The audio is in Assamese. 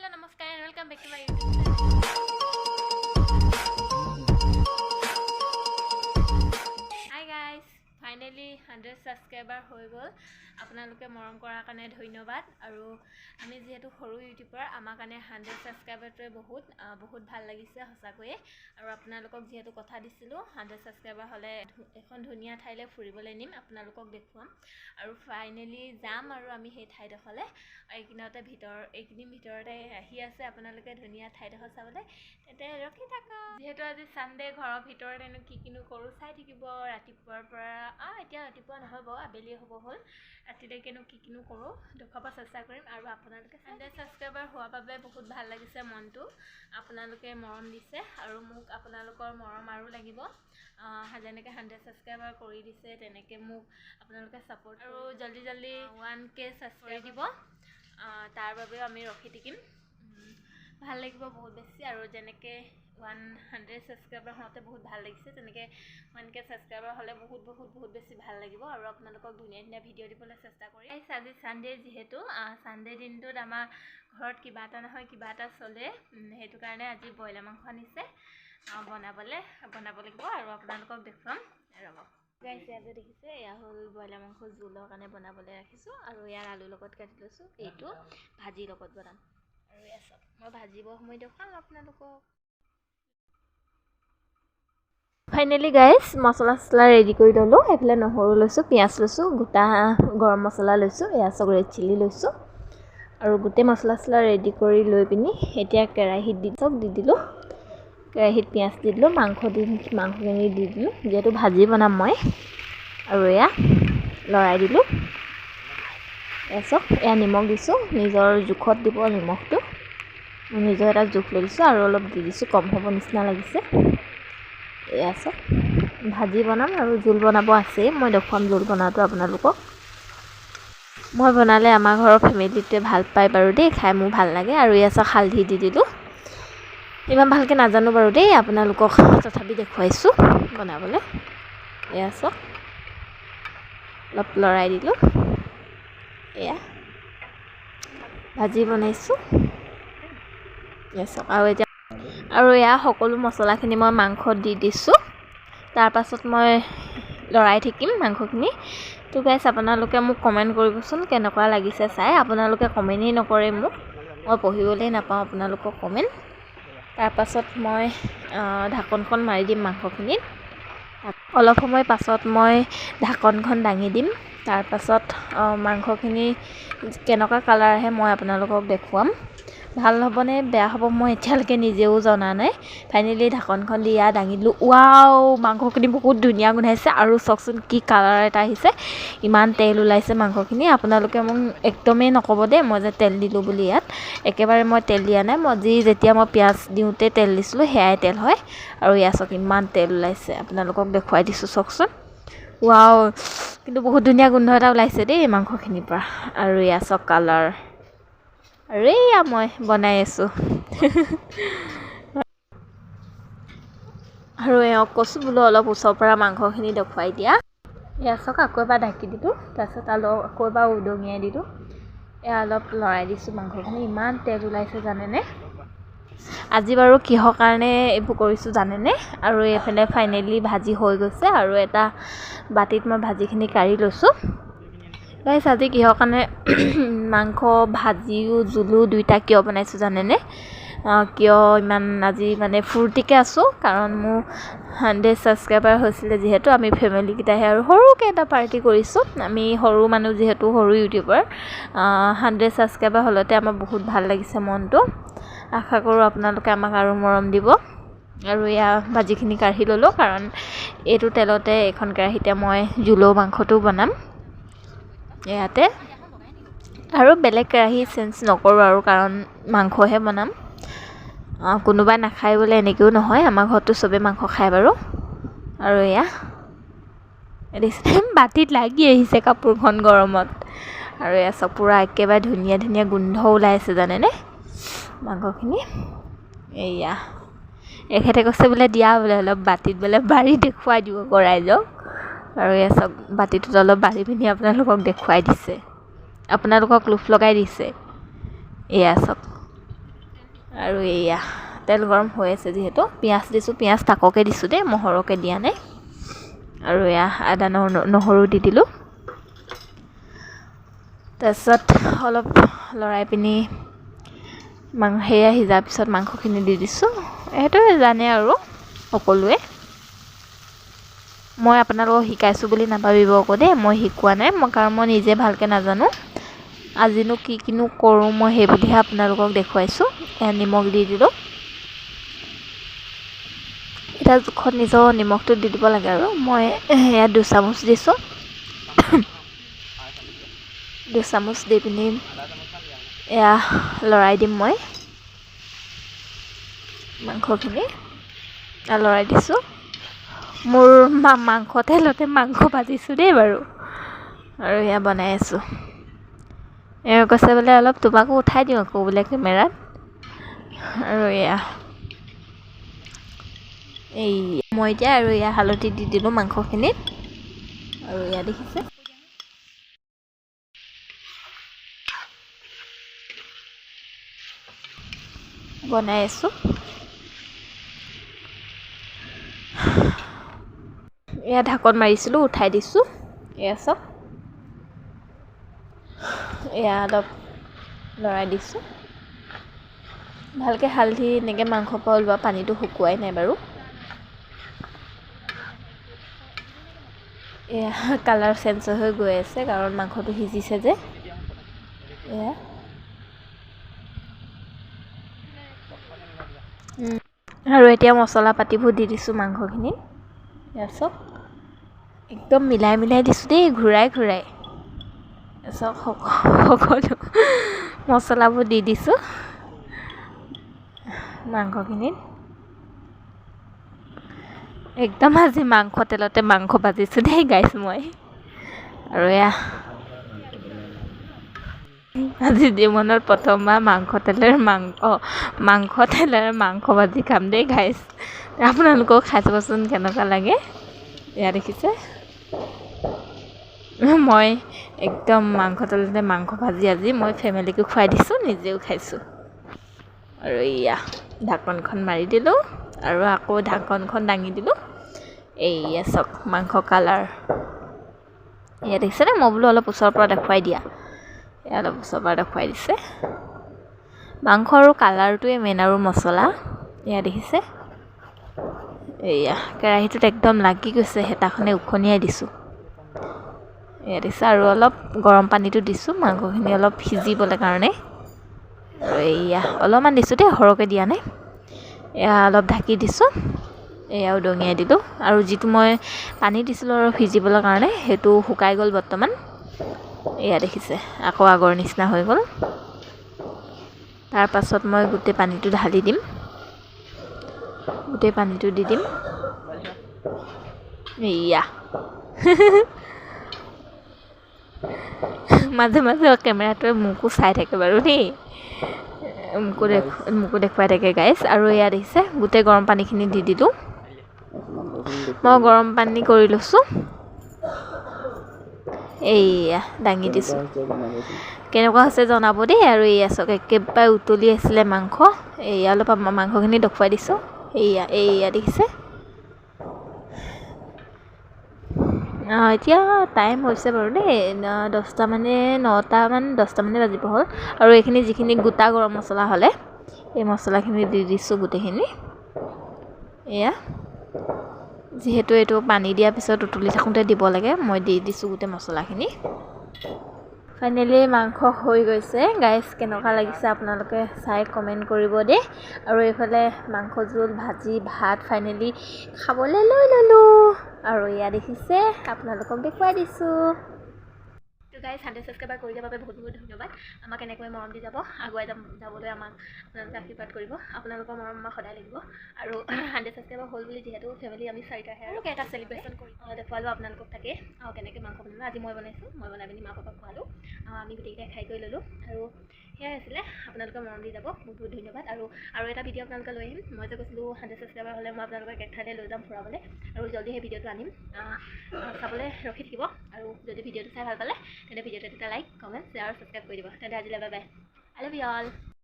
Hello, namaskar and welcome back to my YouTube channel. Hi guys, finally 100 subscriber হৈ গল। আপোনালোকে মৰম কৰাৰ কাৰণে ধন্যবাদ আৰু আমি যেহেতু সৰু ইউটিউবাৰ আমাৰ কাৰণে 100 সাবস্ক্ৰাইবাৰটোৱে বহুত ভাল লাগিছে সঁচাকৈয়ে আৰু আপোনালোকক যেহেতু কথা দিছিলো 100 সাবস্ক্ৰাইবাৰ হলে এখন ধুনীয়া ঠাইলৈ ফুৰিবলৈ নিম আপোনালোকক দেখুৱাম আৰু ফাইনালি যাম আৰু আমি সেই ঠাইডোখৰলৈ এইখিনিৰ ভিতৰতে আহি আছে আপোনালোকে ধুনীয়া ঠাইডোখৰ চাবলৈ তেতে ৰখি থাকক যেহেতু আজি সানডে ঘৰৰ ভিতৰত এনে কিনো কৰো চাই থাকিব ৰাতিপুৱাৰ পৰা এতিয়া ৰাতিপুৱা নহব আবেলি হ'ব হ'ল ৰাতিলৈকেনো কিনো কৰো দেখুৱাব চেষ্টা কৰিম আৰু আপোনালোকে 100 সাবস্ক্ৰাইবাৰ হোৱাৰ বাবে বহুত ভাল লাগিছে মনটো আপোনালোকে মৰম দিছে আৰু মোক আপোনালোকৰ মৰম আৰু লাগিব যেনেকৈ 100 সাবস্ক্ৰাইবাৰ কৰি দিছে তেনেকৈ মোক আপোনালোকে সাপোৰ্ট আৰু জলদি 1K সাবস্ক্ৰাইব দিব তাৰ বাবেও আমি ৰখি থাকিম ভাল লাগিব বহুত বেছি আৰু যেনেকৈ 100 সাবস্ক্ৰাইবাৰ হওঁতে বহুত ভাল লাগিছে তেনেকৈ 1K সাবস্ক্ৰাইবাৰ হ'লে বহুত বেছি ভাল লাগিব আৰু আপোনালোকক ধুনীয়া ভিডিঅ' দিবলৈ চেষ্টা কৰিম আজি সানডে যিহেতু সানডে দিনটোত আমাৰ ঘৰত কিবা এটা নহয় কিবা এটা চলে সেইটো কাৰণে আজি ব্ৰইলাৰ মাংস আনিছে বনাব লাগিব আৰু আপোনালোকক দেখুৱাম ৰ'ব গাইছ ইয়াতে দেখিছে এয়া হ'ল ব্ৰইলাৰ মাংস জোলৰ কাৰণে বনাবলৈ ৰাখিছোঁ আৰু ইয়াৰ আলুৰ লগত কাটি লৈছোঁ এইটো ভাজিৰ লগত বনাম আৰু এয়া চব মই ভাজিবৰ সময় দেখুৱাম আপোনালোকক ফাইনেলি গাইছ মছলা ৰেডি কৰি ল'লোঁ এইফালে নহৰু লৈছোঁ পিঁয়াজ লৈছোঁ গোটা গৰম মছলা লৈছোঁ এয়া চব ৰেড চিলি লৈছোঁ আৰু গোটেই মছলা ৰেডি কৰি লৈ পিনি এতিয়া কেৰাহীত দি দিলোঁ কেৰাহীত পিঁয়াজ দি দিলোঁ মাংসখিনি দি দিলোঁ যিহেতু ভাজি বনাম মই আৰু এয়া লৰাই দিলোঁ এয়া চব এয়া নিমখ দিছোঁ নিজৰ জোখত দিব নিমখটো মই নিজৰ এটা জোখ লৈ দিছোঁ আৰু অলপ দি দিছোঁ কম হ'ব নিচিনা লাগিছে এয়া চব ভাজি বনাম আৰু জোল বনাব আছেই মই দেখুৱাম জোল বনাওঁটো আপোনালোকক মই বনালে আমাৰ ঘৰৰ ফেমিলিটোৱে ভাল পায় বাৰু দেই খাই মোৰ ভাল লাগে আৰু এয়া চব হালধি দি দিলোঁ ইমান ভালকৈ নাজানো বাৰু দেই আপোনালোকক তথাপি দেখুৱাইছোঁ বনাবলৈ এয়া চব অলপ লৰাই দিলোঁ এয়া ভাজি বনাইছোঁ এয়া চব আৰু এয়া সকলো মছলাখিনি মই মাংসত দি দিছোঁ তাৰপাছত মই লৰাই থাকিম মাংসখিনি তো গাইছ আপোনালোকে মোক কমেণ্ট কৰিবচোন কেনেকুৱা লাগিছে চাই আপোনালোকে কমেণ্টেই নকৰে মোক মই পঢ়িবলৈ নাপাওঁ আপোনালোকক কমেণ্ট তাৰপাছত মই ঢাকনখন মাৰি দিম মাংসখিনিত অলপ সময় পাছত মই ঢাকনখন দাঙি দিম তাৰপাছত মাংসখিনি কেনেকুৱা কালাৰ আহে মই আপোনালোকক দেখুৱাম ভাল হ'বনে বেয়া হ'ব মই এতিয়ালৈকে নিজেও জনা নাই ফাইনেলি ঢাকনখন দি দাঙি দিলোঁ ৱাও মাংসখিনি বহুত ধুনীয়া গোন্ধাইছে আৰু চাওকচোন কি কালাৰ এটা আহিছে ইমান তেল ওলাইছে মাংসখিনি আপোনালোকে মোক একদমেই নক'ব দেই মই যে তেল দিলোঁ বুলি ইয়াত একেবাৰে মই তেল দিয়া নাই যেতিয়া মই পিঁয়াজ দিওঁতে তেল দিছিলোঁ সেয়াই তেল হয় আৰু ইয়াত চাওক ইমান তেল ওলাইছে আপোনালোকক দেখুৱাই দিছোঁ চাওকচোন ৱাও কিন্তু বহুত ধুনীয়া গোন্ধ এটা ওলাইছে দেই মাংসখিনিৰ পৰা আৰু ইয়াত চাওক কালাৰ আৰু এয়া মই বনাই আছোঁ আৰু এওঁক কৈছোঁ বোলো অলপ ওচৰৰ পৰা মাংসখিনি দেখুৱাই দিয়া এয়া চাওক আকৌ এবাৰ ঢাকি দিলোঁ তাৰপিছত আকৌ এবাৰ উদঙিয়াই দিলোঁ এয়া অলপ লৰাই দিছোঁ মাংসখিনি ইমান তেল ওলাইছে জানেনে আজি বাৰু কিহৰ কাৰণে এইবোৰ কৰিছোঁ জানেনে আৰু এইফালে ফাইনেলি ভাজি হৈ গৈছে আৰু এটা বাতিত মই ভাজিখিনি কাঢ়ি লৈছোঁ গাইছ আজি কিহৰ কাৰণে মাংস ভাজিও জোলো দুইটা কিয় বনাইছোঁ জানেনে কিয় ইমান আজি মানে ফূৰ্তিকৈ আছোঁ কাৰণ মোৰ 100 সাবস্ক্ৰাইবাৰ হৈছিলে যিহেতু আমি ফেমিলিকেইটাহে আৰু সৰুকৈ এটা পাৰ্টি কৰিছোঁ আমি সৰু মানুহ যিহেতু সৰু ইউটিউবাৰ 100 সাবস্ক্ৰাইবাৰ হ'লতে আমাৰ বহুত ভাল লাগিছে মনটো আশা কৰোঁ আপোনালোকে আমাক আৰু মৰম দিব আৰু এয়া ভাজিখিনি কাঢ়ি ল'লোঁ কাৰণ এইটো তেলতে এখন কেৰাহীতে মই জোলৰ মাংসটো বনাম ইয়াতে আৰু বেলেগ কেৰাহী চেঞ্জ নকৰোঁ আৰু কাৰণ মাংসহে বনাম কোনোবাই নাখায় বোলে এনেকৈও নহয় আমাৰ ঘৰতো চবেই মাংস খায় বাৰু আৰু এয়া বাতিত লাগি আহিছে কাপোৰখন গৰমত আৰু এয়া চব পূৰা একেবাৰে ধুনীয়া গোন্ধ ওলাইছে জানেনে মাংসখিনি এয়া এখেতে কৈছে বোলে দিয়া বোলে অলপ বাতিত বোলে বাঢ়ি দেখুৱাই দিব ৰাইজক আৰু এয়া চব বাতিটোত অলপ বাঢ়ি পিনি আপোনালোকক দেখুৱাই দিছে আপোনালোকক লোভ লগাই দিছে এয়া চব আৰু এয়া তেল গৰম হৈ আছে যিহেতু পিঁয়াজ দিছোঁ, পিঁয়াজ তাককৈ দিছোঁ দেই, সৰহকৈ দিয়া নাই। আৰু এয়া আদা নহৰু দি দিলোঁ। তাৰপিছত অলপ লৰাই পিনি সেয়া সিজাৰ পিছত মাংসখিনি দি দিছোঁ। সেইটোৱে জানে আৰু সকলোৱে। মই আপোনালোকক শিকাইছোঁ বুলি নাভাবিব আকৌ দেই, মই শিকোৱা নাই, কাৰণ মই নিজে ভালকৈ নাজানো। আজিনো কিনো কৰোঁ মই সেই বুলিহে আপোনালোকক দেখুৱাইছোঁ। নিমখ দি দিলোঁ। এতিয়া জোখত নিজৰ নিমখটো দি দিব লাগে আৰু মই এয়া 2 চামুচ দিছোঁ। 2 চামুচ দি পিনি এয়া লৰাই দিম মই মাংসখিনি। লৰাই দিছোঁ। মোৰ মাংস তেলতে মাংস ভাজিছোঁ দেই বাৰু। আৰু এয়া বনাই আছোঁ। কৈছে বোলে অলপ তোমাকো উঠাই দিওঁ আকৌ বোলে কেমেৰাত। আৰু এয়া মই এতিয়া আৰু এয়া হালধি দি দিলোঁ মাংসখিনিত। আৰু এয়া দেখিছে বনাই আছোঁ। এয়া ঢাকন মাৰিছিলোঁ, উঠাই দিছোঁ। এয়া চাওক, এয়া অলপ লৰাই দিছোঁ। ভালকৈ হালধি এনেকৈ মাংসৰ পৰা ওলোৱা পানীটো শুকুৱাই নাই বাৰু। এয়া কালাৰ চেঞ্জ হৈ গৈ আছে কাৰণ মাংসটো সিজিছে যে। এয়া আৰু এতিয়া মছলা পাতিবোৰ দি দিছোঁ মাংসখিনিত। এয়া চাওক, একদম মিলাই দিছোঁ দেই, ঘূৰাই চাওক সকলো মছলাবোৰ দি দিছোঁ মাংসখিনিত। একদম আজি মাংস তেলতে মাংস ভাজিছোঁ দেই গাইছ মই। আৰু এয়া আজি জীৱনত প্ৰথমবাৰ মাংস তেলেৰে মাংস ভাজি খাম দেই গাইছ। আপোনালোকেও খাই চাবচোন কেনেকুৱা লাগে। এয়া দেখিছে, মই একদম মাংস তেলতে মাংস ভাজি আজি মই ফেমিলিকো খুৱাই দিছোঁ, নিজেও খাইছোঁ। আৰু এয়া ঢাকনখন মাৰি দিলোঁ আৰু আকৌ ঢাকনখন দাঙি দিলোঁ। এয়া চাওক মাংস কালাৰ। এয়া দেখিছেনে, মই বোলো অলপ ওচৰৰ পৰা দেখুৱাই দিয়া। এয়া অলপ ওচৰৰ পৰা দেখুৱাই দিছে। মাংস আৰু কালাৰটোৱে মেইন আৰু মছলা। এয়া দেখিছে, এয়া কেৰাহীটোত একদম লাগি গৈছে, হেতাখনে উখনিয়াই দিছোঁ। এয়া দেখিছে, আৰু অলপ গৰম পানীটো দিছোঁ মাংসখিনি অলপ সিজিবলৈ কাৰণে। আৰু এয়া অলপমান দিছোঁ দেই, সৰহকৈ দিয়া নাই। এয়া অলপ ঢাকি দিছোঁ। এয়া উদঙিয়াই দিলোঁ। আৰু যিটো মই পানী দিছিলোঁ আৰু সিজিবলৈ কাৰণে, সেইটো শুকাই গ'ল বৰ্তমান। এয়া দেখিছে, আকৌ আগৰ নিচিনা হৈ গ'ল। তাৰপাছত মই গোটেই পানীটো ঢালি দিম। গোটেই পানীটো দি দিম। এয়া মাজে মাজে কেমেৰাটোৱে মোকো চাই থাকে বাৰু দেই, মোকো দেখুৱাই থাকে গাইছ। আৰু এয়া দেখিছে, গোটেই গৰম পানীখিনি দি দিলোঁ। মই গৰম পানী কৰি লৈছোঁ। এয়া দাঙি দিছোঁ। কেনেকুৱা হৈছে জনাব দেই। আৰু এয়া চাওক, একেবাৰে উতলি আছিলে মাংস। এয়া অলপ মাংসখিনি দেখুৱাই দিছোঁ। এয়া দেখিছে। এতিয়া টাইম হৈছে বাৰু দেই, 9:10 বাজিব হ'ল। আৰু এইখিনি যিখিনি গোটা গৰম মছলা হ'লে, এই মছলাখিনি দি দিছোঁ গোটেইখিনি। এয়া যিহেতু এইটো পানী দিয়াৰ পিছত উতলি থাকোঁতে দিব লাগে, মই দি দিছোঁ গোটেই মছলাখিনি। ফাইনেলি মাংস হৈ গৈছে গাইছ। কেনেকুৱা লাগিছে আপোনালোকে চাই কমেণ্ট কৰিব দেই। আৰু এইফালে মাংস জোল, ভাজি, ভাত ফাইনেলি খাবলৈ লৈ ল'লোঁ। আৰু এয়া দেখিছে, আপোনালোকক দেখুৱাই দিছোঁ। তো গাইছ, 100 ছাবস্ক্ৰাইবাৰ কৰি দিয়াৰ বাবে বহুত বহুত ধন্যবাদ। আমাক এনেকৈ মৰম দি আগুৱাই যাবলৈ আমাক আপোনালোকে আশীৰ্বাদ কৰিব। আপোনালোকৰ মৰম আমাক সদায় লাগিব। আৰু 100 ছাবস্ক্ৰাইবাৰ হ'ল বুলি যিহেতু ফেমিলি আমি 4টাহে আৰু এটা চেলিব্ৰেশ্যন কৰি দেখুৱালোঁ আপোনালোকক। তাকে কেনেকৈ মাংস বনালোঁ, আজি মই বনাইছোঁ। মই বনাই পিনি মা পাপাক খোৱালোঁ। আমি গোটেইকেইটাই খাই কৰি ল'লোঁ। আৰু সেয়াই আছিলে, আপোনালোকে মৰম দি যাব, বহুত বহুত ধন্যবাদ। আৰু এটা ভিডিঅ' আপোনালোকে লৈ আহিম। মই যে কৈছিলোঁ 100 ছাবস্ক্ৰাইবাৰ হ'লে মই আপোনালোকক এক ঠাইলৈ লৈ যাম ফুৰাবলৈ। আৰু জল্দি সেই ভিডিঅ'টো আনিম, চাবলৈ ৰখি থাকিব। আৰু যদি ভিডিঅ'টো চাই ভাল পালে তেন্তে ভিডিঅ'টো এটা লাইক, কমেণ্ট, শ্বেয়াৰ আৰু ছাবস্ক্ৰাইব কৰি দিব। তেন্তে আজিলৈ bye bye. I love you all.